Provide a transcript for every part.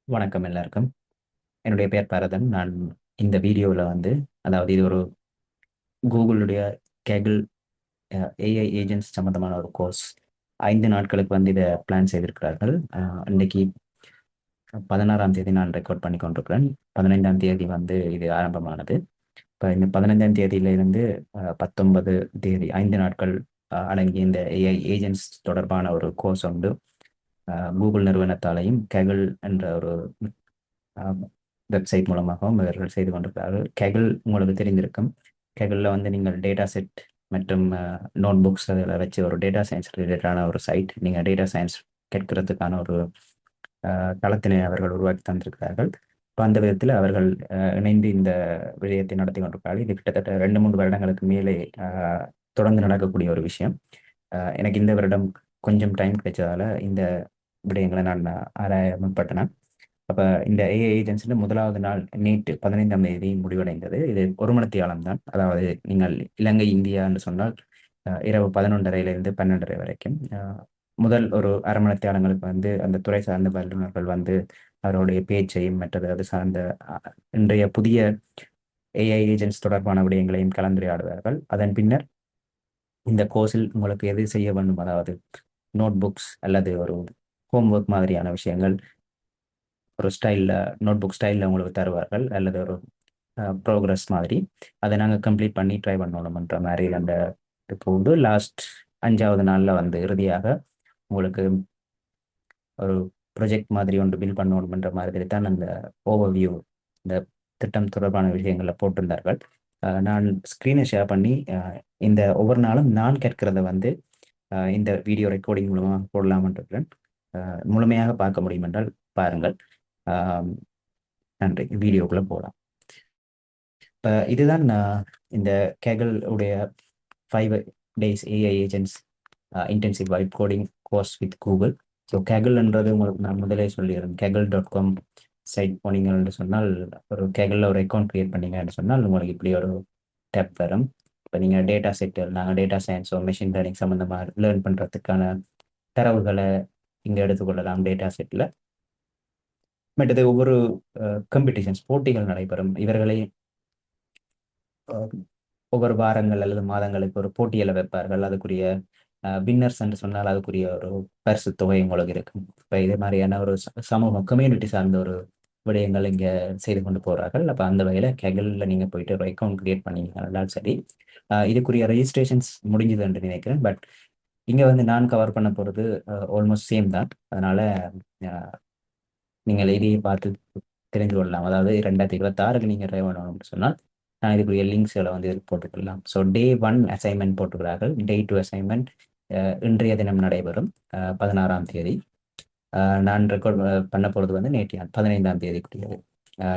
வணக்கம் எல்லாருக்கும். என்னுடைய பெயர் பரதன். நான் இந்த வீடியோவில் அதாவது இது ஒரு கூகுளுடைய கேகிள் ஏஐ ஏஜென்ட்ஸ் சம்மந்தமான ஒரு கோர்ஸ். 5 நாட்களுக்கு இதை பிளான் செய்திருக்கிறார்கள். இன்னைக்கு 16ஆம் தேதி நான் ரெக்கார்ட் பண்ணி கொண்டிருக்கிறேன். 15ஆம் தேதி இது ஆரம்பமானது. இப்போ இந்த 15ஆம் தேதியிலிருந்து 19 தேதி 5 நாட்கள் அடங்கிய இந்த ஏஐ ஏஜென்ட்ஸ் தொடர்பான ஒரு கோர்ஸ் கூகுள் நிறுவனத்தாலையும் கேகிள் என்ற ஒரு வெப்சைட் மூலமாகவும் இவர்கள் செய்து கொண்டிருக்கிறார்கள். கேகிள் உங்களுக்கு தெரிந்திருக்கும். கேகிளில் நீங்கள் டேட்டா செட் மற்றும் நோட் புக்ஸ் அதில் வச்சு ஒரு டேட்டா சயின்ஸ் ரிலேட்டடான ஒரு சைட், நீங்கள் டேட்டா சயின்ஸ் கேட்கறதுக்கான ஒரு தளத்தினை அவர்கள் உருவாக்கி தந்திருக்கிறார்கள். இப்போ அந்த விதத்தில் அவர்கள் இணைந்து இந்த விடயத்தை நடத்தி கொண்டிருக்கிறார்கள். இது கிட்டத்தட்ட 2-3 வருடங்களுக்கு மேலே தொடர்ந்து நடக்கக்கூடிய ஒரு விஷயம். எனக்கு இந்த வருடம் கொஞ்சம் டைம் கிடைச்சதால இந்த விடயங்களை நான் ஆராய முற்பட்டேன். அப்போ இந்த ஏஐ ஏஜென்சில முதலாவது நாள் நேற்று 15ஆம் தேதி முடிவடைந்தது. இது ஒரு மணித்தியாலம் தான். அதாவது நீங்கள் இலங்கை இந்தியா என்று சொன்னால் இரவு 11:30லிருந்து 12:30 வரைக்கும் முதல் ஒரு அரை மணித்தியாலங்களுக்கு அந்த துறை சார்ந்த வல்லுநர்கள் அவருடைய பேச்சையும் மற்றது அது சார்ந்த இன்றைய புதிய ஏஐ ஏஜென்ட்ஸ் தொடர்பான விடயங்களையும் கலந்துரையாடுவார்கள். அதன் பின்னர் இந்த கோர்ஸில் உங்களுக்கு எது செய்ய வேண்டும், அதாவது நோட் புக்ஸ் அல்லது ஒரு ஹோம்ஒர்க் மாதிரியான விஷயங்கள் ஒரு ஸ்டைலில் நோட் புக் ஸ்டைலில் உங்களுக்கு தருவார்கள், அல்லது ஒரு ப்ரோக்ரஸ் மாதிரி அதை நாங்கள் கம்ப்ளீட் பண்ணி ட்ரை பண்ணணும்ன்ற மாதிரி அந்த இப்போ லாஸ்ட் 5வது நாளில் இறுதியாக உங்களுக்கு ஒரு ப்ரொஜெக்ட் மாதிரி ஒன்று பில் பண்ணணும்ன்ற மாதிரி தான் அந்த ஓவர்வியூ, இந்த திட்டம் தொடர்பான விஷயங்களில் போட்டிருந்தார்கள். நான் ஸ்க்ரீனை ஷேர் பண்ணி இந்த ஒவ்வொரு நாளும் நான் கேட்கிறத இந்த வீடியோ ரெக்கார்டிங் மூலமாக போடலாம்னு இருக்கிறேன். முழுமையாக பார்க்க முடியும் என்றால் பாருங்கள். நன்றி. வீடியோக்குள்ளே போகலாம். இப்போ இதுதான் இந்த கேகல் உடைய 5 days AI agents intensive vibe coding course with Google. So கேகல்ன்றது உங்களுக்கு நான் முதலே சொல்லியிருந்தேன். கேகல்.com சைட் போனீங்கன்னு சொன்னால், ஒரு கேகலில் ஒரு அக்கௌண்ட் க்ரியேட் பண்ணீங்கன்னு சொன்னால் உங்களுக்கு இப்படி ஒரு டேப் வரும். இப்போ நீங்கள் டேட்டா செட்டு, நாங்கள் டேட்டா சயின்ஸோ மெஷின் லேர்னிங் சம்மந்தமாக லேர்ன் பண்ணுறதுக்கான தரவுகளை இங்கே எடுத்துக்கொள்ளலாம் டேட்டா செட்டில். மற்றது ஒவ்வொரு காம்படிஷன்ஸ் போட்டிகள் நடைபெறும். இவர்களை ஒவ்வொரு வாரங்கள் அல்லது மாதங்களுக்கு ஒரு போட்டியில் வைப்பார்கள். அதுக்குரிய வின்னர்ஸ் என்று சொன்னால் அதுக்குரிய ஒரு பரிசு தொகை உங்களுக்கு இருக்கும். இப்போ இதே மாதிரியான ஒரு சமூகம் கம்யூனிட்டி சார்ந்த ஒரு விடயங்கள் இங்கே செய்து கொண்டு போகிறார்கள். அப்போ அந்த வகையில் கேகலில் நீங்கள் போயிட்டு ஒரு அக்கௌண்ட் கிரியேட் பண்ணீங்கன்னாலும் சரி. இதுக்குரிய ரெஜிஸ்ட்ரேஷன்ஸ் முடிஞ்சுது என்று நினைக்கிறேன். பட் இங்கே நான் கவர் பண்ண போகிறது ஆல்மோஸ்ட் சேம் தான். அதனால் நீங்கள் இதையே பார்த்து தெரிந்து கொள்ளலாம். அதாவது 2026க்கு நீங்கள் ட்ரை பண்ணணும்னு சொன்னால் நான் இதுக்குரிய லிங்க்ஸ்களை இதுக்கு போட்டுக்கலாம். ஸோ Day 1 அசைன்மெண்ட் போட்டுக்கிறார்கள். Day 2 அசைன்மெண்ட் இன்றைய தினம் நடைபெறும் 16ஆம் தேதி. நான் ரெக்கார்ட் பண்ண போகிறது நேற்று 15ஆம் தேதிக்குரியது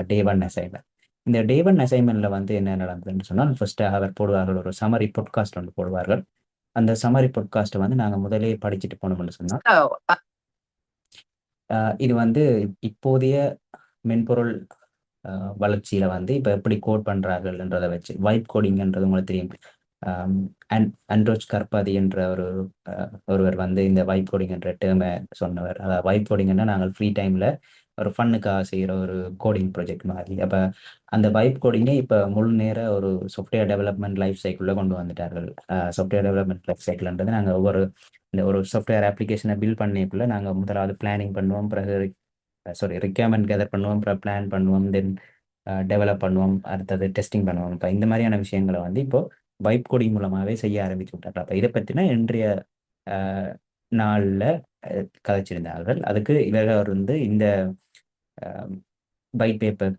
Day 1 அசைன்மெண்ட். இந்த Day 1 அசைன்மெண்ட்டில் என்ன நடந்ததுன்னு சொன்னால், ஃபர்ஸ்ட் அவர் போடுவார்கள், ஒரு சமரி பாட்காஸ்ட் ஒன்று போடுவார்கள். அந்த சமரி பாட்காஸ்ட்டை நாங்கள் முதலே படிச்சுட்டு போனோம்னு சொன்னால், இது இப்போதைய மென்பொருள் வளர்ச்சியில இப்போ எப்படி கோட் பண்றாங்கன்றதை வச்சு வைப் கோடிங்ன்றது உங்களுக்கு தெரியும். அண்ட்ரோச் கர்பாதி என்ற ஒருவர் இந்த வைப் கோடிங் என்ற டேர்மை சொன்னவர். அதாவது வைப் கோடிங்னா நாங்கள் ஃப்ரீ டைம்ல ஒரு ஃபன்னுக்காக செய்கிற ஒரு கோடிங் ப்ராஜெக்ட் மாதிரி. அப்போ அந்த வைப் கோடிங்கை இப்போ முழு நேர ஒரு சாஃப்ட்வேர் டெவலப்மெண்ட் லைஃப் சைக்கிளில் கொண்டு வந்துட்டார்கள். சாஃப்ட்வேர் டெவலப்மெண்ட் லைஃப் சைக்கிள்ன்றது நாங்கள் இந்த ஒரு சாஃப்ட்வேர் அப்ளிகேஷனை பில்ட் பண்ணிக்குள்ள நாங்கள் முதலாவது பிளானிங் பண்ணுவோம், பிறகு ரிக்யர்மெண்ட் கேதர் பண்ணுவோம், அப்புறம் பிளான் பண்ணுவோம், தென் டெவலப் பண்ணுவோம், அடுத்தது டெஸ்டிங் பண்ணுவோம். இப்போ இந்த மாதிரியான விஷயங்களை இப்போ வைப் கோடிங் மூலமாகவே செய்ய ஆரம்பிச்சு விட்டாங்க. அப்போ இதை பற்றினா இன்றைய நாளில் கதைச்சிருந்தார்கள். அதுக்கு இவர்கள் இந்த வைட் பேப்பர்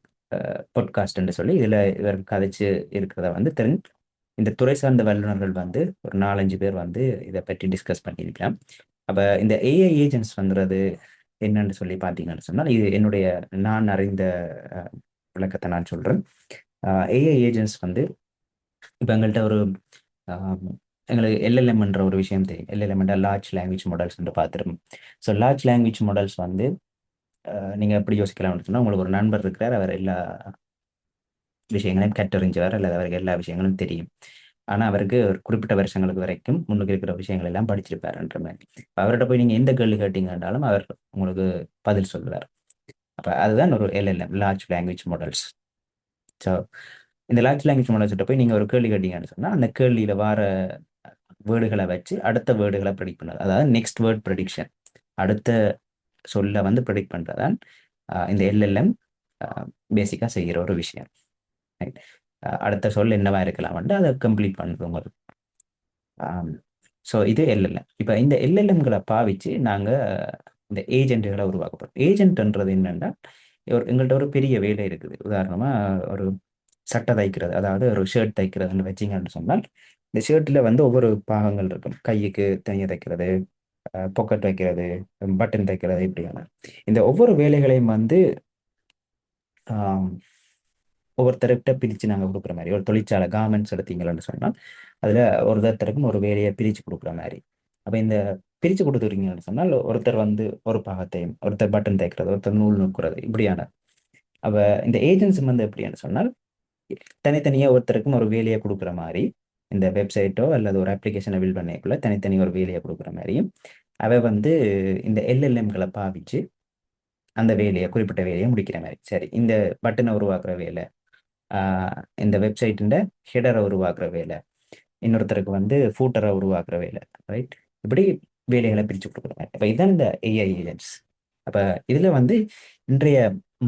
பாட்காஸ்ட்ன்னு சொல்லி இதில் இவர் கதைச்சு இருக்கிறத தெரிஞ்சு இந்த துறை சார்ந்த வல்லுநர்கள் ஒரு 4-5 பேர் இதை பற்றி டிஸ்கஸ் பண்ணியிருக்கலாம். அப்போ இந்த ஏஐ ஏஜென்ட்ஸ் என்னன்னு சொல்லி பார்த்தீங்கன்னு சொன்னால், இது நான் அறிந்த விளக்கத்தை நான் சொல்கிறேன். ஏஐ ஏஜென்ட்ஸ் இப்போ எங்கள்கிட்ட எங்களுக்கு எல்எல்எம்ன்ற ஒரு விஷயம் தெரியும். எல்எல்எம்ன்ற லார்ஜ் லாங்குவேஜ் மாடல்ஸ் பார்த்துருக்கோம். ஸோ லார்ஜ் லாங்குவேஜ் மாடல்ஸ் நீங்கள் எப்படி யோசிக்கலாம்னு சொன்னால், உங்களுக்கு ஒரு நண்பர் இருக்கிறார், அவர் எல்லா விஷயங்களையும் கற்றறிஞ்சவர், அல்லது அவருக்கு எல்லா விஷயங்களும் தெரியும். ஆனால் அவருக்கு ஒரு குறிப்பிட்ட வருஷங்களுக்கு வரைக்கும் முன்னுக்கு இருக்கிற விஷயங்கள் எல்லாம் படிச்சிருப்பாருன்ற மாதிரி. அவர்கிட்ட போய் நீங்கள் எந்த கேள்வி கேட்டீங்கன்றாலும் அவர் உங்களுக்கு பதில் சொல்லுவார். அப்போ அதுதான் ஒரு LLM, large language models. So இந்த லார்ஜ் லாங்குவேஜ் மாடல்ஸ்கிட்ட போய் நீங்கள் ஒரு கேள்வி கேட்டீங்கன்னு சொன்னால் அந்த கேள்வியில் வர வேர்டுகளை வச்சு அடுத்த வேர்டுகளை ப்ரெடிக்ட் பண்ணுறது, அதாவது நெக்ஸ்ட் வேர்ட் ப்ரெடிக்ஷன், அடுத்த சொல்ல வந்து ப்ரெடிக்ட் பண்ணுறதான் இந்த எல்எல்எம் பேசிக்காக செய்கிற ஒரு விஷயம். ரைட். அடுத்த சொல் என்னவா இருக்கலாம் வந்து அதை கம்ப்ளீட் பண்ணுறது உங்களுக்கு. ஸோ இது எல்எல்எம். இப்போ இந்த எல்எல்எம்களை பாவிச்சு நாங்கள் இந்த ஏஜென்ட்டுகளை உருவாக்க போகிறோம். ஏஜென்ட்ன்றது என்னென்னா, எங்கள்கிட்ட ஒரு பெரிய வேலை இருக்குது. உதாரணமாக ஒரு சட்டை தைக்கிறது, அதாவது ஒரு ஷர்ட் தைக்கிறதுன்னு வச்சிங்கன்னு சொன்னால், இந்த ஷர்ட்டில் வந்து ஒவ்வொரு பாகங்கள் இருக்கும். கைக்கு தனியாக தைக்கிறது, பாக்கெட் வைக்கிறது, பட்டன் தைக்கிறது, இப்படியான இந்த ஒவ்வொரு வேலைகளையும் வந்து ஒவ்வொருத்தர்கிட்ட பிரித்து நாங்கள் கொடுக்குற மாதிரி. ஒரு தொழிற்சாலை கார்மெண்ட்ஸ் எடுத்தீங்கன்னு சொன்னால் அதில் ஒருத்தருக்கும் ஒரு வேலையை பிரித்து கொடுக்குற மாதிரி. அப்போ இந்த பிரித்து கொடுத்துருக்கீங்கன்னு சொன்னால் ஒருத்தர் வந்து ஒரு பாகத்தையும், ஒருத்தர் பட்டன் தைக்கிறது, ஒருத்தர் நூல் நூக்குறது, இப்படியான. அப்போ இந்த ஏஜென்சி வந்து எப்படின்னு சொன்னால் தனித்தனியாக ஒருத்தருக்கும் ஒரு வேலையை கொடுக்குற மாதிரி, இந்த வெப்சைட்டோ அல்லது ஒரு அப்ளிகேஷனை பில்ட் பண்ணிக்குள்ள தனித்தனி ஒரு வேலையை கொடுக்குற மாதிரியும் அவை வந்து இந்த எல்எல்எம்களை பாவிச்சு அந்த வேலையை, குறிப்பிட்ட வேலையை முடிக்கிற மாதிரி. சரி, இந்த பட்டனை உருவாக்குற வேலை, இந்த வெப்சைட்டின் ஹெடரை உருவாக்குற வேலை, இன்னொருத்தருக்கு வந்து ஃபூட்டரை உருவாக்குற வேலை, ரைட். இப்படி வேலைகளை பிரித்து கொடுக்குறாங்க. அப்போ இதுதான் இந்த ஏஐ ஏஜென்ட்ஸ். அப்போ இதில் வந்து இன்றைய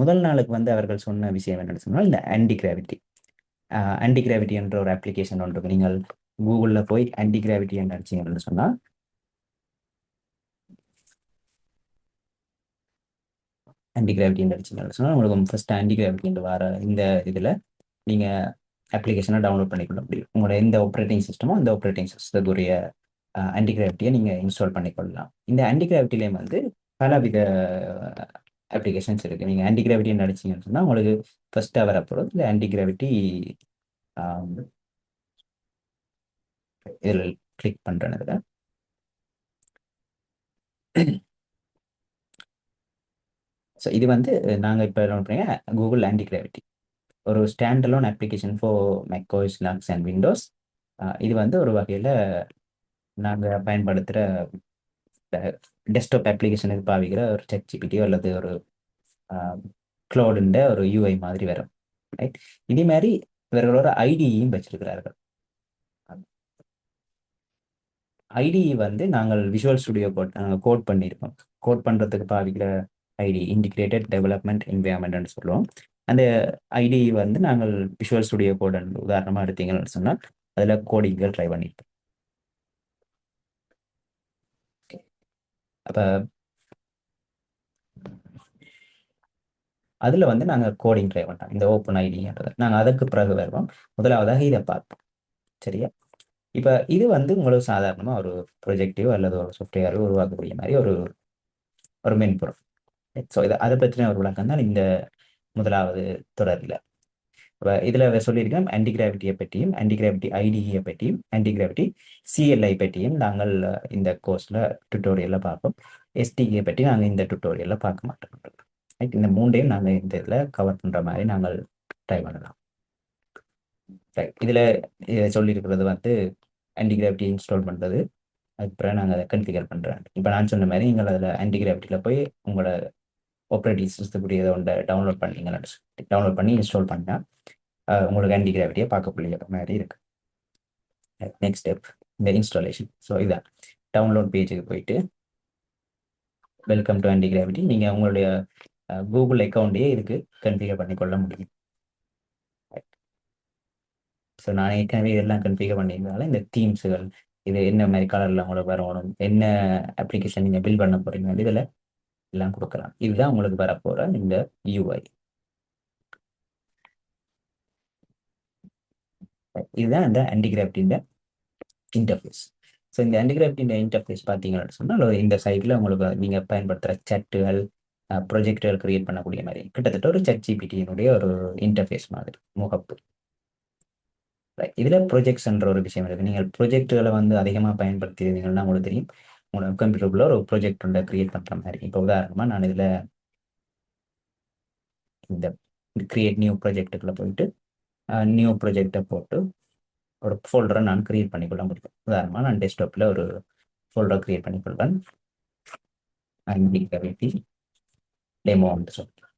முதல் நாளுக்கு வந்து அவர்கள் சொன்ன விஷயம் என்னன்னு சொன்னால் இந்த ஆன்டி கிராவிட்டி. ஆன்டி கிராவிட்டி என்ற ஒரு அப்ளிகேஷன் ஒன்று இருக்கு. நீங்கள் கூகுளில் போய் ஆன்டி கிராவிட்டி என்று அடிச்சிங்கன்னு சொன்னால் ஆன்டி கிராவிட்டி அடிச்சிங்கன்னு சொன்னால் உங்களுக்கு ஃபர்ஸ்ட் ஆன்டி கிராவிட்டி வர இந்த இதில் நீங்கள் அப்ளிகேஷனை டவுன்லோட் பண்ணிக்கொள்ள முடியும். உங்களோட எந்த ஆப்ரேட்டிங் சிஸ்டமோ அந்த ஆப்ரேட்டிங் சிஸ்டத்துக்குரிய ஆன்டி கிராவிட்டியை நீங்கள் இன்ஸ்டால் பண்ணிக்கொள்ளலாம். இந்த ஆன்டி கிராவிட்டிலேயும் வந்து பலவித அப்ளிகேஷன்ஸ் இருக்குது. நீங்கள் ஆன்டி கிராவிட்டி அடிச்சிங்கன்னு சொன்னால் உங்களுக்கு ஃபர்ஸ்ட்டாக வரப்போகிறது இந்த ஆன்டி கிராவிட்டி. இதில் கிளிக் பண்ணுறேன். இதில் ஸோ இது வந்து நாங்கள் இப்போ என்ன பண்ணுறீங்க, கூகுள் ஆன்டி கிராவிட்டி ஒரு stand alone application for macOS, Linux and Windows. இது வந்து ஒரு வகையில் நாங்கள் பயன்படுத்துகிற டெஸ்க்டாப் அப்ளிகேஷனுக்கு பாவிக்கிற ஒரு ChatGPT அல்லது ஒரு க்ளவுடுன்ற ஒரு யூஐ மாதிரி வரும். ரைட். இதே மாதிரி இவர்களோட ஐடியையும் வச்சிருக்கிறார்கள். ஐடிஇ வந்து நாங்கள் விஷுவல் ஸ்டுடியோ கோட் பண்ணியிருக்கோம். கோட் பண்ணுறதுக்கு பாவிக்கிற ஐடி இன்டிகிரேட்டட் டெவலப்மெண்ட் என்வைரன்மெண்ட்னு சொல்லுவோம். அந்த ஐடிஇ வந்து நாங்கள் விஷுவல் ஸ்டுடியோ கோட் உதாரணமாக எடுத்தீங்கன்னு சொன்னால் அதில் கோடிங்கள் ட்ரை பண்ணியிருக்கோம். அப்போ அதில் வந்து நாங்கள் கோடிங் ட்ரை பண்ணோம். இந்த ஓப்பன் ஐடின்றதை நாங்கள் அதுக்கு பிறகு வருவோம். முதலாவதாக இதை பார்ப்போம். சரியா? இப்போ இது வந்து உங்களுக்கு சாதாரணமாக ஒரு ப்ரொஜெக்டிவ் அல்லது ஒரு சாஃப்ட்வேர் உருவாக்கக்கூடிய மாதிரி ஒரு ஒரு மென்பொருள். ஸோ அதை பற்றின ஒரு விளக்கம் தான் இந்த முதலாவது தொடரில். இதில் சொல்லியிருக்கோம் ஆன்டி கிராவிட்டியை பற்றியும், ஆன்டி கிராவிட்டி ஐடிஇயை பற்றியும், ஆன்டி கிராவிட்டி சிஎல்ஐ பற்றியும் நாங்கள் இந்த கோர்ஸில் டுட்டோரியலில் பார்ப்போம். எஸ்டிகே பற்றி நாங்கள் இந்த டுட்டோரியலில் பார்க்க மாட்டோம். ரைட். இந்த மூண்டையும் நாங்கள் இந்த இதில் கவர் பண்ணுற மாதிரி நாங்கள் ட்ரை பண்ணலாம். ரைட். இதில் சொல்லியிருக்கிறது வந்து ஆன்டி கிராவிட்டி இன்ஸ்டால் பண்ணுறது, அதுக்கப்புறம் நாங்கள் அதை கன்ஃபிகர் பண்ணுறேன். இப்போ நான் சொன்ன மாதிரி நீங்கள் அதில் ஆன்டி கிராவிட்டியில் போய் உங்களோட ஆப்ரேட்டிங் சிஸ்டத்துக்குரிய ஒன்றை டவுன்லோட் பண்ணி இன்ஸ்டால் பண்ணால் உங்களுக்கு ஆன்டி கிராவிட்டியை பார்க்கக்கூடிய மாதிரி இருக்கு. நெக்ஸ்ட் ஸ்டெப் இந்த இன்ஸ்டாலேஷன். ஸோ இதான் டவுன்லோட் பேஜுக்கு போயிட்டு வெல்கம் டு ஆன்டி கிராவிட்டி நீங்கள் உங்களுடைய கூகுள் அக்கௌண்ட்டையே இதுக்கு கன்ஃபிகர் பண்ணிக்கொள்ள முடியும். ஸோ நான் ஏற்கனவே இதெல்லாம் கன்ஃபிகர் பண்ணியிருந்தாலும் இந்த தீம்ஸுகள், இது என்ன மாதிரி கலரில் உங்களுக்கு வரணும், என்ன அப்ளிகேஷன் நீங்கள் பில்ட் பண்ண போகிறீங்க, இதில் எல்லாம் கொடுக்கலாம். இதுதான் உங்களுக்கு வரப்போகிற இந்த யூஐ. இதுதான் இந்த ஆன்டி கிராவிட்டியின் இன்டர்ஃபேஸ். ஸோ இந்த ஆன்டி கிராவிட்டியின் இன்டர்ஃபேஸ் பார்த்தீங்கன்னு சொன்னால் இந்த சைட்டில் உங்களுக்கு நீங்கள் பயன்படுத்துகிற சட்டுகள், ப்ரொஜெக்டுகள் கிரியேட் பண்ணக்கூடிய மாதிரி கிட்டத்தட்ட ஒரு ChatGPTயினுடைய ஒரு இன்டர்ஃபேஸ் மாதிரி முகப்பு. இதில் ப்ரொஜெக்ட்ஸ்ன்ற ஒரு விஷயம் இருக்குது. நீங்கள் ப்ரொஜெக்டுகளை வந்து அதிகமாக பயன்படுத்தினீங்கன்னா உங்களுக்கு தெரியும், உங்களோட கம்ப்யூட்டருக்குள்ள ஒரு ப்ரொஜெக்ட் ஒன்றை கிரியேட் பண்ணுற மாதிரி. இப்போ உதாரணமாக நான் இதில் இந்த கிரியேட் நியூ ப்ரொஜெக்டுக்குள்ளே போயிட்டு நியூ ப்ரொஜெக்டை போட்டு ஒரு ஃபோல்டரை நான் கிரியேட் பண்ணிக்கொள்ள முடியும். உதாரணமாக நான் டெஸ்க்டாப்பில் ஒரு ஃபோல்டரை கிரியேட் பண்ணிக்கொள்வேன். ஆன்டி கிராவிட்டி டெமோ வந்து சொல்லுவேன்.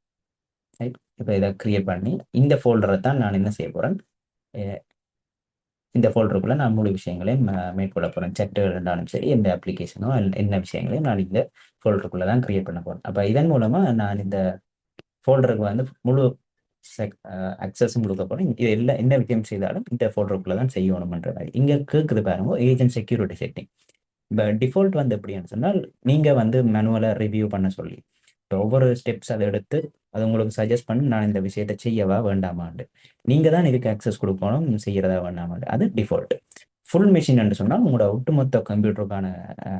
ரைட். இப்போ இதை கிரியேட் பண்ணி இந்த ஃபோல்டரை தான் நான் என்ன செய்ய போகிறேன், இந்த ஃபோல்டருக்குள்ள நான் முழு விஷயங்களையும் மேற்கொள்ள போகிறேன். செட்டுகள் இருந்தாலும் சரி, எந்த அப்ளிகேஷனோ என்ன விஷயங்களையும் நான் இந்த ஃபோல்டருக்குள்ள தான் கிரியேட் பண்ண போகிறேன். அப்போ இதன் மூலமாக நான் இந்த ஃபோல்டருக்கு வந்து முழு அக்சஸும் கொடுக்க போகிறேன். இது எல்லாம் என்ன விஷயம் செய்தாலும் இந்த ஃபோல்டருக்குள்ள தான் செய்யணும்ன்ற மாதிரி இங்கே கேட்குது பாருங்க, ஏஜென்ட் செக்யூரிட்டி செட்டிங். இப்போ டிஃபால்ட் வந்து எப்படின்னு சொன்னால், நீங்கள் வந்து மேனுவலாக ரிவ்யூ பண்ண சொல்லி இப்போ ஒவ்வொரு ஸ்டெப்ஸ் அதை எடுத்து அது உங்களுக்கு சஜஸ்ட் பண்ணி நான் இந்த விஷயத்தை செய்யவா வேண்டாமாண்டு நீங்கள் தான் இதுக்கு அக்சஸ் கொடுக்கணும், செய்யறதா வேண்டாமாண்டு. அது டிஃபால்ட். ஃபுல் மிஷின் என்று சொன்னால் உங்களோட ஒட்டுமொத்த கம்ப்யூட்டருக்கான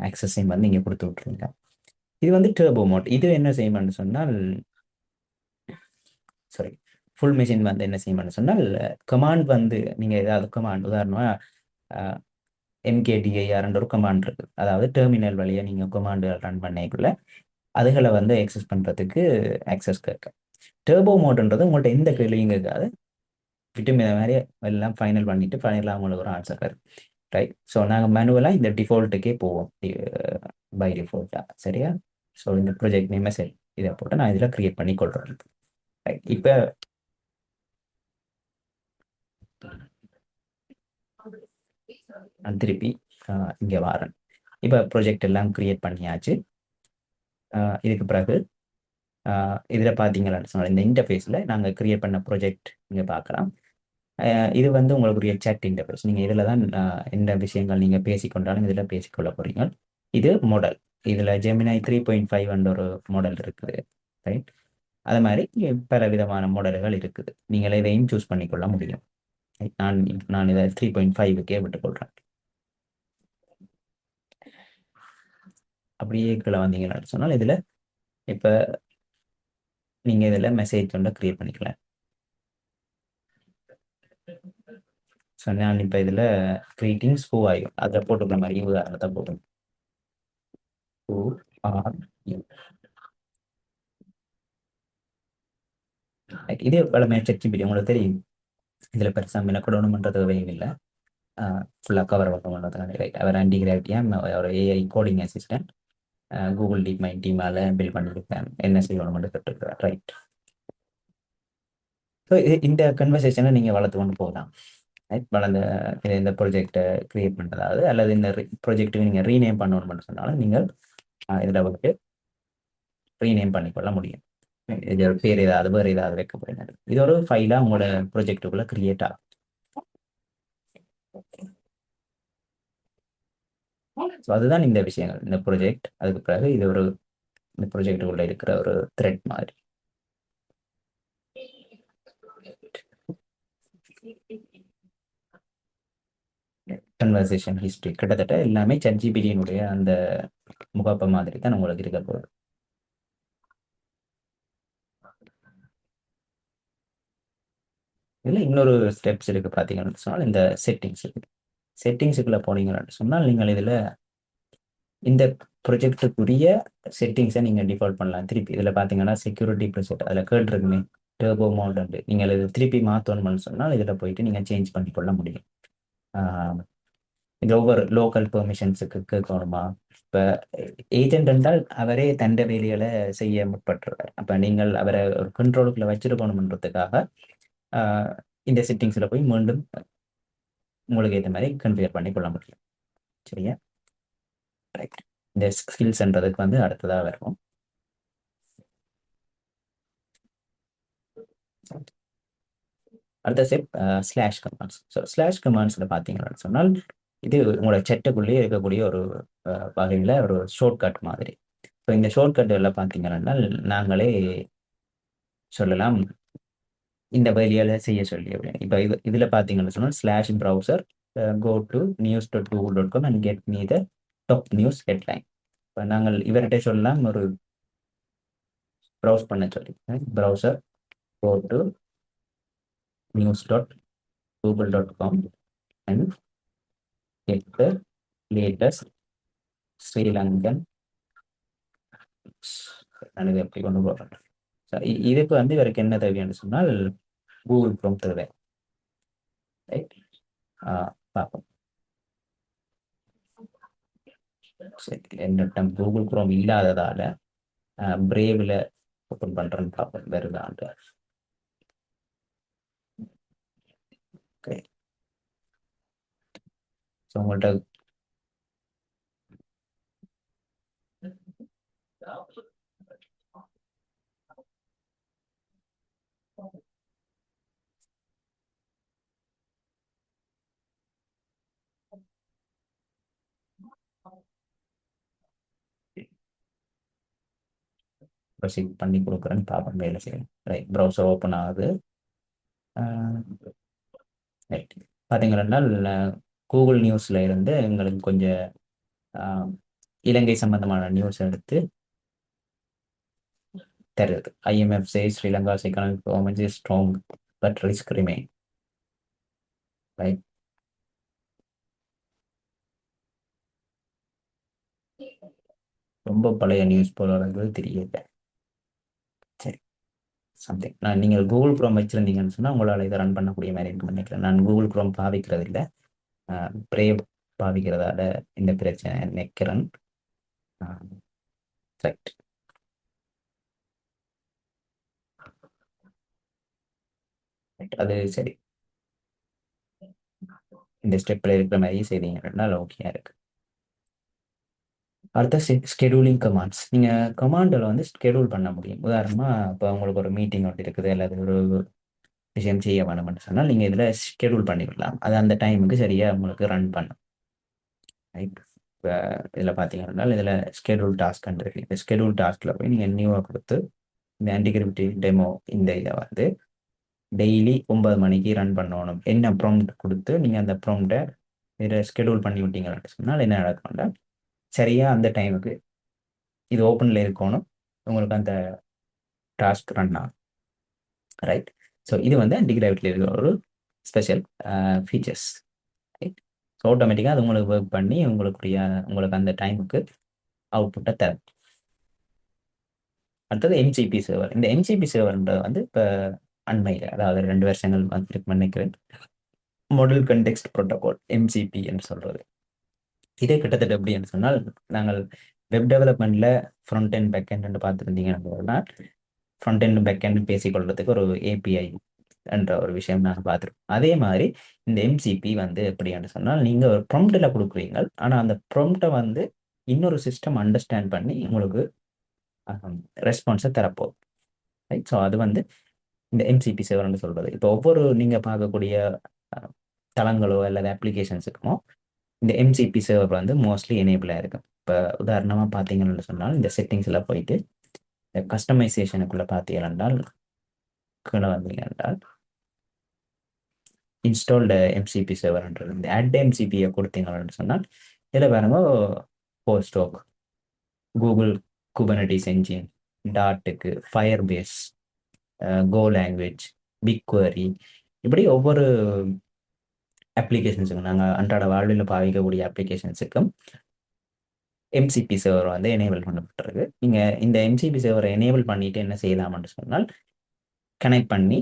அக்சஸையும் வந்து நீங்கள் கொடுத்து விட்டுருங்க. இது வந்து டர்போ மோட். இது என்ன செய்யணும்னு சொன்னால், சாரி, ஃபுல் மிஷின் வந்து என்ன செய்யணும்னு சொன்னால், கமாண்ட் வந்து நீங்கள் ஏதாவது கமாண்ட் உதாரணமாக எம்கேடிஐஆர்ன்ற ஒரு கமாண்ட் இருக்கு. அதாவது டெர்மினல் வழியாக நீங்கள் கமாண்டு ரன் பண்ணிக்குள்ள அதுகளை வந்து எக்ஸஸ் பண்ணுறதுக்கு ஆக்சஸ் கேட்க. டர்போ மோட்ன்றது உங்கள்கிட்ட எந்த கேள்வியும் கேட்காது, விட்டு மாதிரி எல்லாம் ஃபைனல் பண்ணிட்டு ஃபைனலாக உங்களுக்கு ஒரு ஆன்சர் வரும். ரைட். ஸோ நாங்கள் மேனுவலாக இந்த டிஃபால்ட்டுக்கே போவோம் பை டிஃபால்ட்டாக. சரியா? ஸோ இந்த ப்ரொஜெக்ட் நேம் செட் இதை போட்டு நான் இதில் கிரியேட் பண்ணி கொள்கிறேன். ரைட். இப்போ நான் திருப்பி இங்கே வரேன். இப்போ ப்ரொஜெக்ட் எல்லாம் கிரியேட் பண்ணியாச்சு. இதுக்கு பிறகு இதில் பார்த்தீங்கன்னு சொன்னால் இந்த இன்டர்ஃபேஸில் நாங்கள் கிரியேட் பண்ண ப்ரொஜெக்ட் இங்கே பார்க்கலாம். இது வந்து உங்களுக்குரிய சேட் இன்டர்ஃபேஸ். நீங்கள் இதில் தான் எந்த விஷயங்கள் நீங்கள் பேசிக்கொண்டாலும் இதில் பேசிக்கொள்ள போகிறீங்க. இது மாடல். இதில் ஜெமினை 3.5 என்ற ஒரு மாடல் இருக்குது. ரைட். அது மாதிரி பல விதமான மாடல்கள் இருக்குது. நீங்கள் இதையும் சூஸ் பண்ணிக்கொள்ள முடியும். நான் நான் இதை 3.5க்கே விட்டுக்கொள்கிறேன். அப்படியே கீழே வந்தீங்கன்னு சொன்னால் இதில் இப்போ நீங்கள் இதில் மெசேஜ் ஒன்று கிரியேட் பண்ணிக்கலாம். ஸோ நான் இப்போ இதில் கிரீட்டிங்ஸ் ஹூ ஆர் யூ அதில் போட்டுக்கிற மாதிரி உதாரணத்தை போடுங்க. Who are you. இதே பல ChatGPT உங்களுக்கு தெரியும். இதில் பெருசாக மெனக்கொடணுமன்றது தேவையும் இல்லை. ஃபுல்லாக கவர் பண்ணணுன்றதுக்கான. ரைட். அவர் ஆன்டி கிராவிட்டியாக ஒரு AI coding assistant Google deep mind டீமால் பில்ட் பண்ணியிருக்கேன். என்ன செய்யணும்னு கற்றுருக்கிறேன். ரைட். ஸோ இந்த கன்வர்சேஷனை நீங்கள் வளர்த்து கொண்டு போகலாம். ரைட். வளர்ந்த இந்த ப்ரொஜெக்டை கிரியேட் பண்ணுறதாவது அல்லது இந்த ப்ரொஜெக்ட்டுக்கு நீங்கள் ரீநேம் பண்ணணும்னு சொன்னாலும் நீங்கள் இதில் வந்து ரீநேம் பண்ணிக்கொள்ள முடியும். இது ஒரு பேர் ஏதாவது வேறு ஏதாவது வைக்க போறீங்க. இது ஒரு ஃபைலாக உங்களோட ப்ரொஜெக்டுக்குள்ளே கிரியேட் ஆகும். ஸோ அதுதான் இந்த விஷயங்கள், இந்த ப்ரொஜெக்ட். அதுக்கு பிறகு இது ஒரு இந்த ப்ரொஜெக்டுக்குள்ள இருக்கிற ஒரு த்ரெட் மாதிரி. கன்வர்சேஷன் ஹிஸ்ட்ரி கிட்டத்தட்ட எல்லாமே ChatGPT-னுடைய அந்த முகப்பை மாதிரி தான் உங்களுக்கு இருக்க போகுது. இதில் இன்னொரு ஸ்டெப்ஸ் இருக்கு பார்த்தீங்கன்னு சொன்னால் இந்த செட்டிங்ஸ் இருக்கு. செட்டிங்ஸுக்குள்ள போனீங்கன்னு சொன்னால் நீங்கள் இதில் இந்த ப்ரொஜெக்டுக்குரிய செட்டிங்ஸை நீங்கள் டிஃபால்ட் பண்ணலாம். திருப்பி இதில் பார்த்தீங்கன்னா செக்யூரிட்டி ப்ரெசெட் அதில் கேட்டிருக்குமே டர்போ மோட். நீங்கள் இது திருப்பி மாற்றணும்னு சொன்னால் இதில் போயிட்டு நீங்கள் சேஞ்ச் பண்ணிக்கொள்ள முடியும். இந்த ஒவ்வொரு லோக்கல் பெர்மிஷன்ஸுக்கு கேட்கணுமா? இப்போ ஏஜென்ட் என்றால் அவரே தண்ட வேலைகளை செய்ய முற்பட்டுருவார். அப்போ நீங்கள் அவரை ஒரு கண்ட்ரோலுக்குள்ள வச்சிருக்கணுன்றதுக்காக இந்த செட்டிங்ஸில் போய் மீண்டும் உங்களுக்கு ஏற்ற மாதிரி கன்ஃபிகர் பண்ணி கொள்ள முடியும். சரியா? ரைட். இந்த ஸ்கில்ஸ்ன்றதுக்கு வந்து அடுத்ததாக வரும். அடுத்த step slash commands. So slash கமாண்ட்ஸில் பார்த்தீங்கன்னு சொன்னால் இது உங்களோட செட்டுக்குள்ளேயே இருக்கக்கூடிய ஒரு வகையில் ஒரு ஷார்ட்கட் மாதிரி. ஸோ இந்த ஷார்ட்கட்டில் பார்த்தீங்கன்னா நாங்களே சொல்லலாம் இந்த வழியால் செய்ய சொல்லி அப்படின்னு. இப்போ இதில் பார்த்தீங்கன்னு சொன்னால் slash browser go to news.google.com and get me the top news headline. இப்போ நாங்கள் இவர்கிட்ட சொல்லலாம் ஒரு ப்ரௌஸ் பண்ண சொல்லி browser go to news.google.com and get the latest Sri Lankan. நான் இதை எப்படி கொண்டு போகிறேன். இதுக்கு வந்து இவருக்கு என்ன தேவைன்னு சொன்னால் கூகுள் குரோம் தேவை. ரைட். பார்ப்போம். சரி, என்னிடம் கூகுள் குரோம் இல்லாததால் பிரேவில் ஓப்பன் பண்ணுறேன்னு பார்ப்போம் வருதான்ட்டு. ஓகே, ஸோ உங்கள்கிட்ட ப்ரொசீட் பண்ணி கொடுக்குறேன்னு பார்ப்போம். வேலை செய்யணும். ரைட், ப்ரௌசர் ஓப்பன் ஆகுது. ரைட், பார்த்தீங்கன்னா கூகுள் நியூஸில் இருந்து எங்களுக்கு கொஞ்சம் இலங்கை சம்பந்தமான நியூஸ் எடுத்து தருது. IMF says Sri Lanka's economic performance is strong but risk remain. Right? ரொம்ப பழைய நியூஸ் போல தெரியல. சரி, சம்திங் நீங்கள் கூகுள் குரோம் வச்சிருந்தீங்கன்னு சொன்னால் உங்களால் இதை ரன் பண்ணக்கூடிய மாதிரி இருக்கும் நினைக்கிறேன். நான் கூகுள் குரோம் பாவிக்கிறது இல்லை, பிரேவ் பாவிக்கிறதால இந்த பிரச்சனை நினைக்கிறேன். ரைட், அது சரி. இந்த ஸ்டெப்பில் இருக்கிற மாதிரி செய்தீங்கன்னா ஓகேயா இருக்கு. அடுத்த ஸ்கெடியூலிங் கமாண்ட்ஸ். நீங்கள் கமாண்டில் ஸ்கெடியூல் பண்ண முடியும். உதாரணமாக இப்போ உங்களுக்கு ஒரு மீட்டிங் ஒன்று இருக்குது அல்லது ஒரு விஷயம் செய்ய வேணும்னு சொன்னால் நீங்கள் இதில் ஸ்கெடியூல் பண்ணிவிடலாம். அது அந்த டைமுக்கு சரியாக உங்களுக்கு ரன் பண்ணும். ரைட், இப்போ இதில் பார்த்தீங்கன்னா இதில் ஸ்கெடியூல் டாஸ்க் இருக்கு. இந்த ஸ்கெடியூல் டாஸ்கில் போய் நீங்கள் நியூவாக கொடுத்து இந்த ஆன்டிகிரிப்டி டெமோ இந்த இதை டெய்லி 9 மணிக்கு ரன் பண்ணணும் என்ன ப்ராம்ப்ட் கொடுத்து நீங்கள் அந்த ப்ராம்ப்டை இதில் ஸ்கெடியூல் பண்ணி விட்டீங்கன்னு சொன்னால் என்ன நடக்கும்னா சரியாக அந்த டைமுக்கு இது ஓப்பனில் இருக்கணும், உங்களுக்கு அந்த டாஸ்க் ரன் ஆகும். ரைட், ஸோ இது ஆன்டிகிராவிட்டியில் இருக்கிற ஒரு ஸ்பெஷல் ஃபீச்சர்ஸ். ரைட், ஸோ ஆட்டோமேட்டிக்காக அது உங்களுக்கு ஒர்க் பண்ணி உங்களுக்கு அந்த டைமுக்கு அவுட்புட்டை தரும். அடுத்தது MCP சர்வர். இந்த MCP சர்வர்ன்றது இப்போ அண்மையில், அதாவது 2 வருஷங்கள் வந்துருக்கு நினைக்கிறேன், மாடல் கண்டெக்ஸ்ட் ப்ரோட்டோகால் MCP என்று சொல்கிறது. இதே கிட்டத்தட்ட எப்படின்னு சொன்னால் நாங்கள் வெப் டெவலப்மெண்ட்டில் ஃப்ரண்ட் அண்ட் பேக் எண்ட் பார்த்துருந்தீங்கன்னா ஃப்ரண்ட் அண்ட் பேக் எண்ட் பேசிக்கொள்றதுக்கு ஒரு API என்ற ஒரு விஷயம் நாங்கள் பார்த்துருக்கோம். அதே மாதிரி இந்த MCP எப்படின்னு சொன்னால் நீங்கள் ஒரு ப்ராம்ப்டில் கொடுக்குறீங்க, ஆனால் அந்த ப்ராம்ப்டை இன்னொரு சிஸ்டம் அண்டர்ஸ்டாண்ட் பண்ணி உங்களுக்கு ரெஸ்பான்ஸை தரப்போகுது. ரைட், ஸோ அது இந்த MCP சர்வர்னு சொல்கிறது. இப்போ ஒவ்வொரு நீங்கள் பார்க்கக்கூடிய தளங்களோ அல்லது அப்ளிகேஷன்ஸுக்குமோ இந்த MCP சர்வர் மோஸ்ட்லி எனேபிளாக இருக்கும். இப்போ உதாரணமாக பார்த்தீங்கன்னு சொன்னால் இந்த செட்டிங்ஸில் போயிட்டு கஸ்டமைசேஷனுக்குள்ளே பார்த்தீங்கன்னா கீழே வந்தீங்க என்றால் இன்ஸ்டால்டு MCP சர்வர்ன்றது இந்த MCPயை கொடுத்தீங்கன்னு சொன்னால் இதில் பாருங்க போஸ்டோக், கூகுள் குபர்னட்டிஸ் என்ஜின், டாட்டுக்கு, ஃபயர்பேஸ், கோ லாங்குவேஜ், பிக்வரி, இப்படி ஒவ்வொரு அப்ளிகேஷன்ஸுக்கும் நாங்கள் அன்றாட வாழ்வில் பாவிக்கக்கூடிய அப்ளிகேஷன்ஸுக்கும் MCP சர்வர் எனேபிள் பண்ணப்பட்டிருக்கு. நீங்கள் இந்த MCP சர்வரை எனேபிள் பண்ணிட்டு என்ன செய்யலாம்னு சொன்னால் கனெக்ட் பண்ணி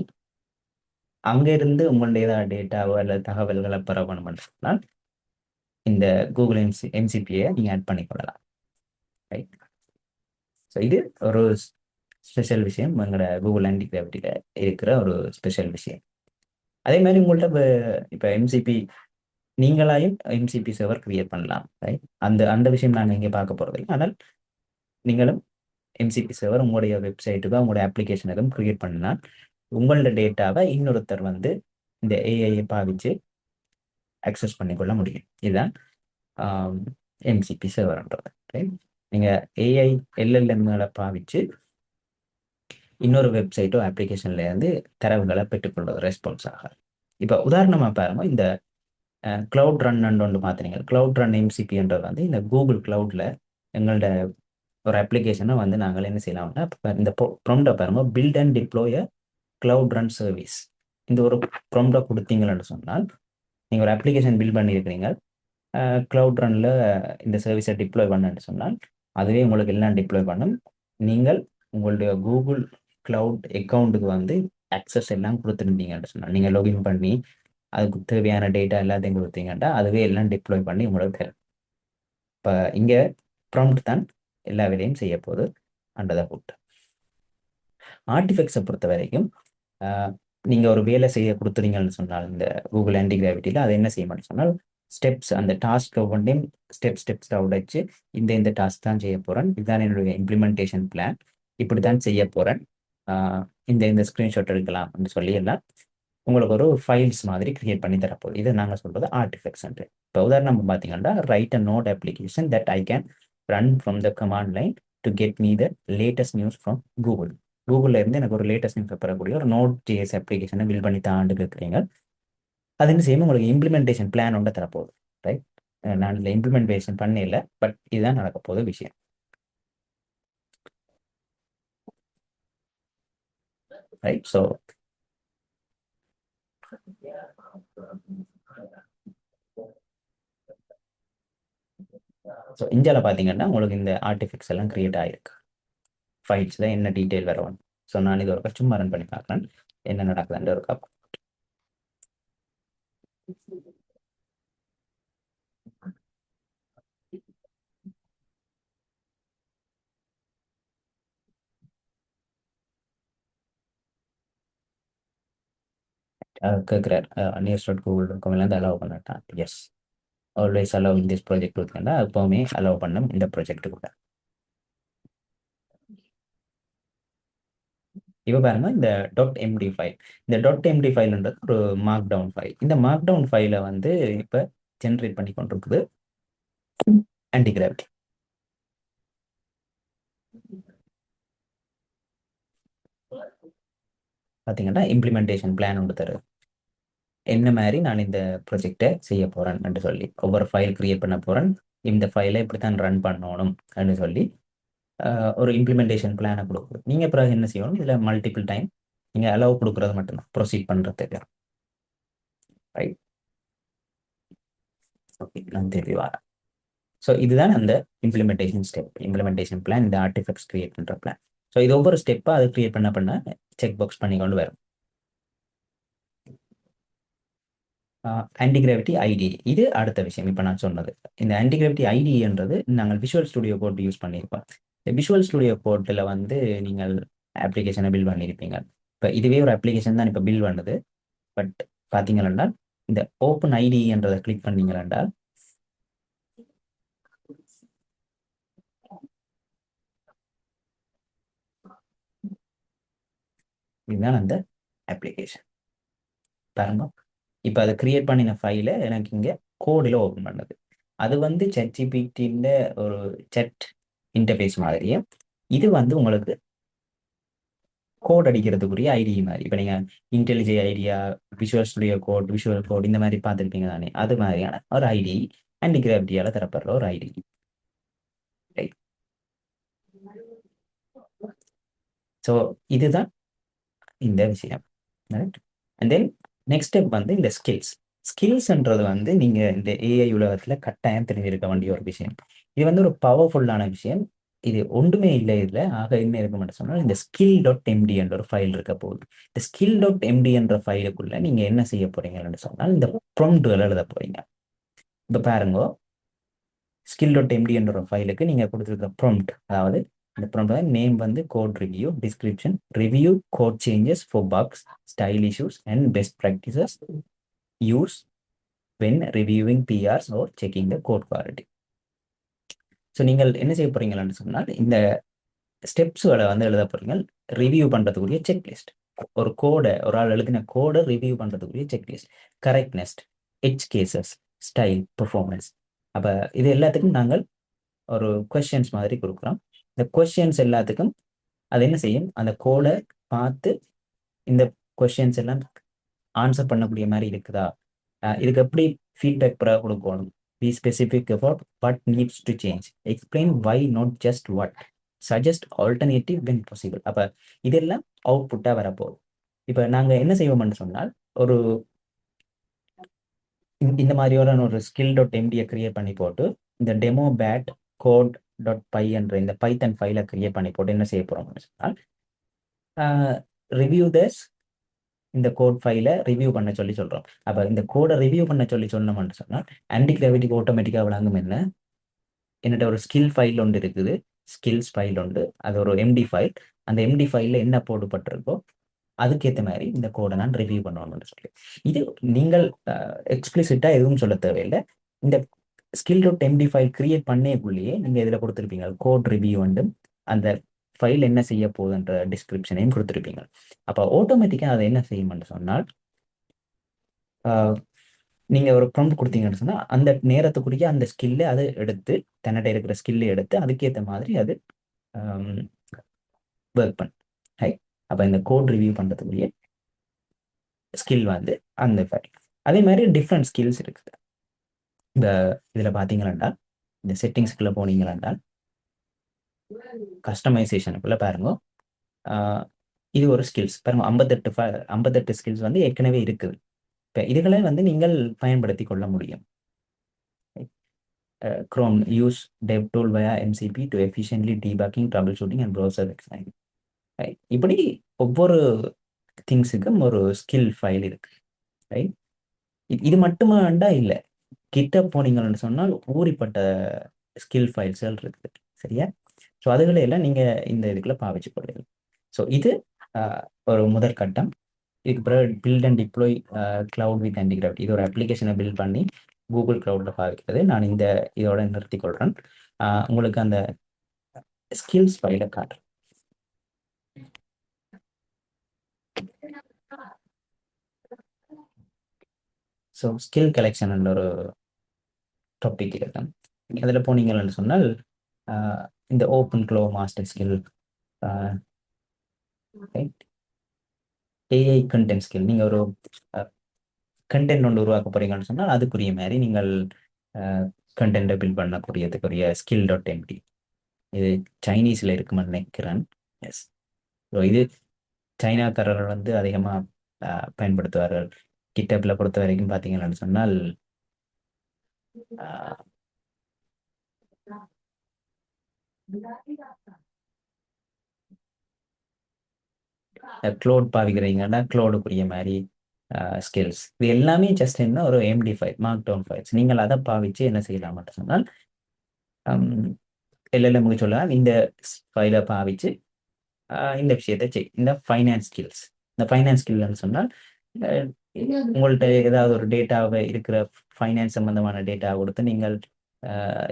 அங்கிருந்து உங்களுடைய ஏதாவது டேட்டாவோ அல்லது தகவல்களை பெற வேணும்னு சொன்னால் இந்த கூகுள் MCPயை நீங்கள் ஆட் பண்ணிக்கொள்ளலாம். ரைட், ஸோ இது ஒரு ஸ்பெஷல் விஷயம், எங்களோட கூகுள் ஆன்டிகிராவிட்டியில் இருக்கிற ஒரு ஸ்பெஷல் விஷயம். அதே மாதிரி உங்கள்கிட்ட இப்போ MCP நீங்களாயும் MCP சர்வர் கிரியேட் பண்ணலாம். ரைட், அந்த விஷயம் நாங்கள் இங்கே பார்க்க போகிறதில்லை. ஆனால் நீங்களும் MCP சர்வர் உங்களுடைய வெப்சைட்டுக்கும் உங்களுடைய அப்ளிகேஷனுக்கும் கிரியேட் பண்ணினால் உங்களோட டேட்டாவை இன்னொருத்தர் இந்த AI பாவிச்சு அக்சஸ் பண்ணிக்கொள்ள முடியும். இதுதான் MCP சர்வர்ன்றது. ரைட், நீங்கள் AI LLMகளை பாவிச்சு இன்னொரு வெப்சைட்டோ அப்ளிகேஷன்லேருந்து தரவுகளை பெற்றுக்கொள்வது ரெஸ்பான்ஸாக. இப்போ உதாரணமாக பாருங்க, இந்த கிளவுட் ரன் ஒன்று பார்த்தீங்க. கிளவுட் ரன் MCPன்றது இந்த கூகுள் கிளவுடில் எங்களோட ஒரு அப்ளிகேஷனை நாங்கள் என்ன செய்யலாம்னா இந்த ப்ராம்ப்டை பாருங்க, build and deploy cloud run service. இந்த ஒரு ப்ராம்ப்டை கொடுத்தீங்கன்னு சொன்னால் நீங்கள் ஒரு அப்ளிகேஷன் பில்ட் பண்ணியிருக்கிறீங்க, கிளவுட் ரனில் இந்த சர்வீஸை டிப்ளாய் பண்ணுன்னு சொன்னால் அதுவே உங்களுக்கு எல்லாம் டிப்ளாய் பண்ணும். நீங்கள் உங்களுடைய கூகுள் கிளவுட் அக்கௌண்ட்டுக்கு ஆக்சஸ் எல்லாம் கொடுத்துருந்தீங்கன்னு சொன்னால் நீங்கள் லாகின் பண்ணி அதுக்கு தேவையான டேட்டா எல்லாத்தையும் கொடுத்தீங்கன்னா அதுவே எல்லாம் டிப்ளாய் பண்ணி உங்களுக்கு தரும். இப்போ இங்கே ப்ராம்ப்ட் தான் எல்லா வேலையும் செய்ய போகுது அண்டர் த ஹுட். ஆர்டிஃபெக்ட்ஸை பொறுத்த வரைக்கும் நீங்கள் ஒரு வேலை செய்ய கொடுத்துறீங்கன்னு சொன்னால் இந்த கூகுள் ஆன்டி கிராவிட்டியில் அதை என்ன செய்ய மாட்டேன்னு சொன்னால் ஸ்டெப்ஸ் அந்த டாஸ்க் ஒவ்வொன்றையும் ஸ்டெப்ஸாக உடைச்சு இந்த டாஸ்க் தான் செய்ய போகிறேன், இதுதான் என்னுடைய இம்ப்ளிமெண்டேஷன் பிளான், இப்படி தான் செய்ய போகிறேன், இந்த ஸ்க்ரீன்ஷாட் எடுக்கலாம் அப்படின்னு சொல்லி எல்லாம் உங்களுக்கு ஒரு ஃபைல்ஸ் மாதிரி கிரியேட் பண்ணி தரப்போகுது. இதை நாங்கள் சொல்கிறது ஆர்டிஃபெக்ட்ஸ். இப்போ உதாரணம் பார்த்தீங்கன்னா write a note application that I can run from the command line to get me the latest news from Google. கூகுளில் இருந்து எனக்கு ஒரு லேட்டஸ்ட் நியூஸ் பெறக்கூடிய ஒரு நோட் ஜேஎஸ் அப்ளிகேஷனை பில் பண்ணி தாண்டு இருக்கிறீங்க. அது என்ன செய்யும், உங்களுக்கு இம்ப்ளிமெண்டேஷன் பிளான் ஒன்று தரப்போகுது. ரைட், நான் இதில் இம்ப்ளிமெண்டேஷன் பண்ணல, பட் இதுதான் நடக்க போகுது விஷயம். ரைட், ஸோ இந்தியாவில் பார்த்தீங்கன்னா உங்களுக்கு இந்த ஆர்டிஃபெக்ட்ஸ் எல்லாம் கிரியேட் ஆகிருக்கு. ஃபைல்ஸில் என்ன டீட்டெயில் வரும். ஸோ நான் இது ஒரு சும்மா ரன் பண்ணி பார்க்குறேன் என்ன நடக்குதுன்ற ஒரு காப்பு. கேட்குறாரு news.google.com எல்லாம் அலோவ் பண்ணிட்டான். Yes, always allow in this project இருக்குன்னா எப்போவுமே அலோவ் பண்ணும் இந்த ப்ராஜெக்ட் கூட. இப்போ பாருங்க இந்த .md ஃபைல், இந்த .md ஃபைல்ன்றது ஒரு மார்க் டவுன் ஃபைல். இந்த மார்க் டவுன் ஃபைலை வந்து இப்போ ஜென்ரேட் பண்ணி கொண்டிருக்குது ஆன்டி கிராவிட்டி. பார்த்தீங்கன்னா இம்ப்ளிமெண்டேஷன் பிளான் ஒன்று தருது, என்ன மாதிரி நான் இந்த ப்ரொஜெக்டை செய்ய போகிறேன்னு சொல்லி ஒவ்வொரு ஃபைல் கிரியேட் பண்ண போகிறேன், இந்த ஃபைலை இப்படி தான் ரன் பண்ணணும் அப்படின்னு சொல்லி ஒரு இம்ப்ளிமெண்டேஷன் பிளானை கொடுக்குது. நீங்கள் பிறகு என்ன செய்யணும், இதில் மல்டிபிள் டைம் நீங்கள் அலோவ் கொடுக்குறது மட்டும்தான் ப்ரொசீட் பண்ணுறதுக்கு. ரைட், ஓகே, நான் திருப்பி வரேன். ஸோ இதுதான் அந்த இம்ப்ளிமெண்டேஷன் ஸ்டெப், இம்ப்ளிமெண்டேஷன் பிளான், இந்த ஆர்டிஃபெக்ட்ஸ் கிரியேட் பண்ணுற பிளான். ஸோ இது ஒவ்வொரு ஸ்டெப்பாக அது கிரியேட் பண்ண செக் பாக்ஸ் பண்ணி கொண்டு வரும். ஆன்டி கிராவிட்டி ஐடி இது அடுத்த விஷயம். இப்போ நான் சொன்னது இந்த ஆன்டி கிராவிட்டி ஐடின்றது நாங்கள் விஷுவல் ஸ்டுடியோ கோட் யூஸ் பண்ணியிருப்போம். இந்த விஷுவல் ஸ்டுடியோ கோட்டில் வந்து நீங்கள் அப்ளிகேஷனை பில் பண்ணியிருப்பீங்க. இப்போ இதுவே ஒரு அப்ளிகேஷன் தான் இப்போ பில் பண்ணுது. பட் பார்த்தீங்கன்னா இந்த ஓப்பன் ஐடி என்றதை கிளிக் பண்ணீங்கன்னா இதுதான் அந்த அப்ளிகேஷன். பாருங்க, இப்போ அதை கிரியேட் பண்ணின ஃபைலை எனக்கு இங்கே கோடில் ஓப்பன் பண்ணுது. அது வந்து ChatGPT ஒரு செட் இன்டர்ஃபேஸ் மாதிரியே இது வந்து உங்களுக்கு கோட் அடிக்கிறதுக்குரிய ஐடி மாதிரி. இப்போ நீங்கள் intelligent idea, Visual Studio Code, Visual Code இந்த மாதிரி பார்த்துருப்பீங்க தானே, அது மாதிரியான ஒரு ஐடி ஆன்டி கிராவிட்டியால் தரப்படுற ஒரு ஐடி. ரைட், ஸோ இதுதான் இந்த விஷயம். Right, and then next step வந்து இந்த ஸ்கில்ஸ்ன்றது வந்து நீங்கள் இந்த ஏஐ உலகத்தில் கட்டாயம் தெரிஞ்சிருக்க வேண்டிய ஒரு விஷயம். இது வந்து ஒரு பவர்ஃபுல்லான விஷயம். இது ஒன்றுமே இல்லை இதில். ஆக என்ன இருக்க மாட்டேன் சொன்னால் இந்த skill.md என்ற ஒரு ஃபைல் இருக்க போகுது. இந்த skill.md என்ற ஃபைலுக்குள்ள நீங்கள் என்ன செய்ய போறீங்கன்னு சொன்னால் இந்த ப்ராம்ப்ட்கள் எழுத போறீங்க. இப்போ பாருங்க, skill.md என்ற ஒரு ஃபைலுக்கு நீங்கள் கொடுத்துருக்க ப்ராம்ப்ட், அதாவது இந்த ப்ராம்ப்ட் நேம் வந்து code review, description review code changes for bugs, style issues and best practices use when reviewing PRs or checking the code quality. So நீங்கள் என்ன செய்ய போறீங்கன்னு சொன்னால் இந்த ஸ்டெப்ஸுகளை வந்து எழுத போறீங்க. ரிவ்யூ பண்ணுறதுக்குரிய செக்லிஸ்ட், ஒரு கோடை ஒரு ஆள் எழுதின கோடை ரிவ்யூ பண்ணுறதுக்குரிய checklist, correctness, edge cases, style, performance. அப்போ இது எல்லாத்துக்கும் நாங்கள் ஒரு கொஸ்டின்ஸ் மாதிரி கொடுக்குறோம். இந்த கொஸ்டின்ஸ் எல்லாத்துக்கும் அது என்ன செய்யும், அந்த கோடை பார்த்து இந்த கொஸ்டின்ஸ் எல்லாம் ஆன்சர் பண்ணக்கூடிய மாதிரி இருக்குதா, இதுக்கு எப்படி ஃபீட்பேக் பிறகு கொடுக்கணும், be specific about what needs to change, explain why not just what, suggest alternative when possible. அப்போ இதெல்லாம் அவுட்புட்டாக வரப்போகுது. இப்போ நாங்கள் என்ன செய்வோம்னு சொன்னால் ஒரு இந்த மாதிரியான ஒரு skill.md கிரியேட் பண்ணி போட்டு இந்த டெமோ பேட் code.py என்ற இந்த பைத்தன் ஃபைலை கிரியேட் பண்ணி போட்டு என்ன செய்ய போகிறோம்னு சொன்னால் ரிவ்யூ தஸ் இந்த கோட் ஃபைலை ரிவ்யூ பண்ண சொல்லி சொல்கிறோம். அப்போ இந்த கோடை ரிவ்யூ பண்ண சொல்லி சொன்னோம்னு சொன்னால் ஆன்டி கிராவிட்டிக்கு ஆட்டோமேட்டிக்காக விளங்கும் என்னட்ட ஒரு ஸ்கில் ஃபைல் ஒன்று இருக்குது, ஸ்கில்ஸ் ஃபைல் உண்டு, அது ஒரு எம்டி ஃபைல். அந்த எம்டி ஃபைலில் என்ன போடப்பட்டிருக்கோ அதுக்கேற்ற மாதிரி இந்த கோடை நான் ரிவ்யூ பண்ணணும்னு சொல்லி. இது நீங்கள் எக்ஸ்பிளிசிட்டாக எதுவும் சொல்ல தேவையில்லை. இந்த skill.md ஃபைல் கிரியேட் பண்ணேக்குள்ளேயே நீங்கள் இதில் கொடுத்துருப்பீங்க கோட் ரிவ்யூ வந்து அந்த ஃபைல் என்ன செய்ய போகுதுன்ற டிஸ்கிரிப்ஷனையும் கொடுத்துருப்பீங்க. அப்போ ஆட்டோமேட்டிக்காக அதை என்ன செய்யும்னு சொன்னால் நீங்கள் ஒரு ப்ராம்ப்ட் கொடுத்தீங்கன்னு சொன்னால் அந்த நேரத்துக்குரிய அந்த ஸ்கில்லை அது எடுத்து தன்னிட்ட இருக்கிற ஸ்கில்லை எடுத்து அதுக்கேற்ற மாதிரி அது ஒர்க் பண்ணு. ரைட். அப்போ இந்த கோட் ரிவ்யூ பண்ணுறதுக்குரிய ஸ்கில் வந்து அந்த ஃபைல். அதே மாதிரி டிஃப்ரெண்ட் ஸ்கில்ஸ் இருக்குது. இந்த இதில் பார்த்தீங்கன்னா இந்த செட்டிங்ஸ்குள்ளே போனீங்கன்னா கஸ்டமைசேஷனுக்குள்ளே பாருங்க. இது ஒரு ஸ்கில்ஸ் பாருங்க 58 ஸ்கில்ஸ் வந்து ஏற்கனவே இருக்குது. இப்போ இதுகளை வந்து நீங்கள் பயன்படுத்தி கொள்ள முடியும். Chrome use DevTool via MCP to efficiently debugging, troubleshooting and browser design. Right. இப்படி ஒவ்வொரு திங்ஸுக்கும் ஒரு ஸ்கில் ஃபைல் இருக்கு. ரைட். இது மட்டுமாண்டா இல்லை, கிட்ட போனீங்கன்னு சொன்னால் ஊறிப்பட்ட ஸ்கில் ஃபைல்ஸ்கள் இருக்குது. சரியா? ஸோ அதுகளை எல்லாம் நீங்கள் இந்த இதுக்குள்ள பாவிச்சு கொள்ளுங்கள். ஸோ இது ஒரு முதல் கட்டம். இதுக்கு பிறகு build and deploy cloud with antigravity. இது ஒரு அப்ளிகேஷனை பில்ட் பண்ணி கூகுள் கிளவுடில் பாவிக்கிறது. நான் இந்த இதோட நிறுத்தி கொள்கிறேன். உங்களுக்கு அந்த ஸ்கில்ஸ் ஃபைலை காட்டுறேன். ஸோ ஸ்கில் கலெக்ஷன் ஒரு டாபிக் இருக்கு. அதில் போனீங்கன்னு சொன்னால் இந்த open claw master skill, AI content skill. நீங்கள் ஒரு கண்டென்ட் ஒன்று உருவாக்க போறீங்கன்னு சொன்னால் அதுக்குரிய மாதிரி நீங்கள் கண்டென்ட்டை பில்ட் பண்ணக்கூடியதுக்குரிய skill.md. இது சைனீஸில் இருக்குமென்னு நினைக்கிறேன். எஸ். ஸோ இது சைனாக்காரர்கள் வந்து அதிகமாக பயன்படுத்துவார்கள். கிட்டப்பில் பொறுத்த வரைக்கும் பார்த்தீங்கன்னு சொன்னால் க்ளோட் பாவிக்கிறீங்கன்னா க்ளோடுக்குரிய மாதிரி ஸ்கில்ஸ். இது எல்லாமே ஜஸ்ட் என்ன ஒரு MD file, markdown files. நீங்கள் அதை பாவிச்சு என்ன செய்யலாம் மட்டும் சொன்னால் எல்எல்எம்க்கு சொல்லலாம் இந்த ஃபைலை பாவிச்சு இந்த விஷயத்தை இந்த ஃபைனான்ஸ் ஸ்கில்ஸ். இந்த ஃபைனான்ஸ் ஸ்கில்னு சொன்னால் உங்கள்கிட்ட ஏதாவது ஒரு டேட்டாவை இருக்கிற ஃபைனான்ஸ் சம்பந்தமான டேட்டா கொடுத்து நீங்கள்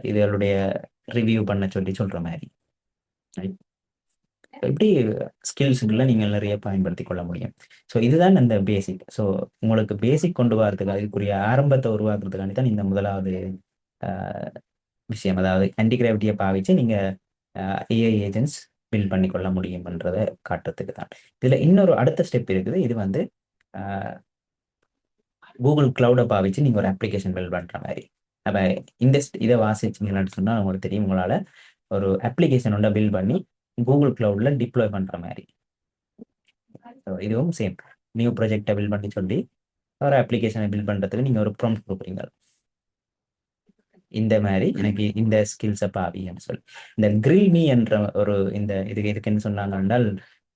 இதனுடைய ரிவ்யூ பண்ண சொல்கிற மாதிரி. இப்படி ஸ்கில்ஸுக்குள்ள நீங்கள் நிறைய பயன்படுத்தி கொள்ள முடியும். ஸோ இதுதான் அந்த பேசிக். ஸோ உங்களுக்கு பேசிக் கொண்டு வரதுக்கு அதுக்குரிய ஆரம்பத்தை உருவாக்குறதுக்காண்டி தான் இந்த முதலாவது விஷயம். அதாவது ஆன்டிகிராவிட்டியை பாவிச்சு நீங்கள் ஏஐ ஏஜென்ட்ஸ் பில்ட் பண்ணி கொள்ள முடியும்ன்றதை காட்டுறதுக்கு தான். இதில் இன்னொரு அடுத்த ஸ்டெப் இருக்குது. இது வந்து கூகுள் கிளவுடை பாவிச்சு நீங்கள் ஒரு அப்ளிகேஷன் பில்ட் பண்ணுற மாதிரி. அப்போ இந்த இதை வாசிச்சிங்கன்னு சொன்னால் உங்களுக்கு தெரியும், உங்களால் ஒரு அப்ளிகேஷன் ஒன்றை பில்ட் பண்ணி கூகுள் கிளவுடில் டிப்ளாய் பண்ணுற மாதிரி. இதுவும் சேம். நியூ ப்ராஜெக்டை பில்ட் பண்ணி சொல்லி ஒரு அப்ளிகேஷனை பில்ட் பண்ணுறதுக்கு நீங்கள் ஒரு ப்ராம்ப்ட் கொடுக்குறீங்க. இந்த மாதிரி எனக்கு இந்த ஸ்கில்ஸை பாவின்னு சொல்லி இந்த கிரில் மீ என்ற ஒரு இந்த இதுக்குன்னு சொன்னாங்க என்றால்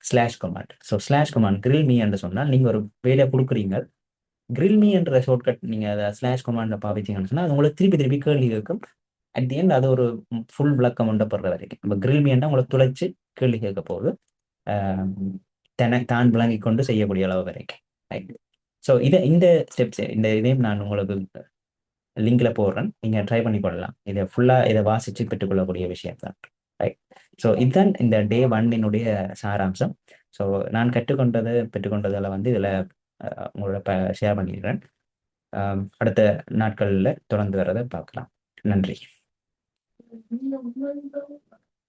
slash command. So slash command grill me என்று சொன்னால் நீங்கள் ஒரு வேலையை கொடுக்குறீங்க. கிரில் மீ என்ற ஷார்ட்கட் நீங்கள் அதை ஸ்லாஷ் கமாண்டில் பாவிச்சிங்கன்னு சொன்னால் அது உங்களுக்கு திருப்பி திருப்பி கேள்வி கேட்கும். அட் தி எண்ட் அது ஒரு ஃபுல் விளக்கம் உண்டப்படுற வரைக்கும் இப்போ கிரில் மீன்னா உங்களுக்கு துளைச்சி கேள்வி கேட்க போகுது, தான் விளங்கி கொண்டு செய்யக்கூடிய அளவு வரைக்கும். ரைட். ஸோ இந்த ஸ்டெப்ஸ் இதையும் நான் உங்களுக்கு லிங்க்ல போடுறேன், நீங்கள் ட்ரை பண்ணி கொள்ளலாம். இதை ஃபுல்லாக இதை வாசித்து பெற்றுக்கொள்ளக்கூடிய விஷயம் தான். ரைட். ஸோ இதுதான் இந்த டே 1 சாராம்சம். ஸோ நான் பெற்றுக்கொண்டதில் வந்து இதில் உங்களோட ஷேர் பண்ணிடுறேன். அடுத்த நாட்களில் தொடர்ந்து வரதை பார்க்கலாம். நன்றி.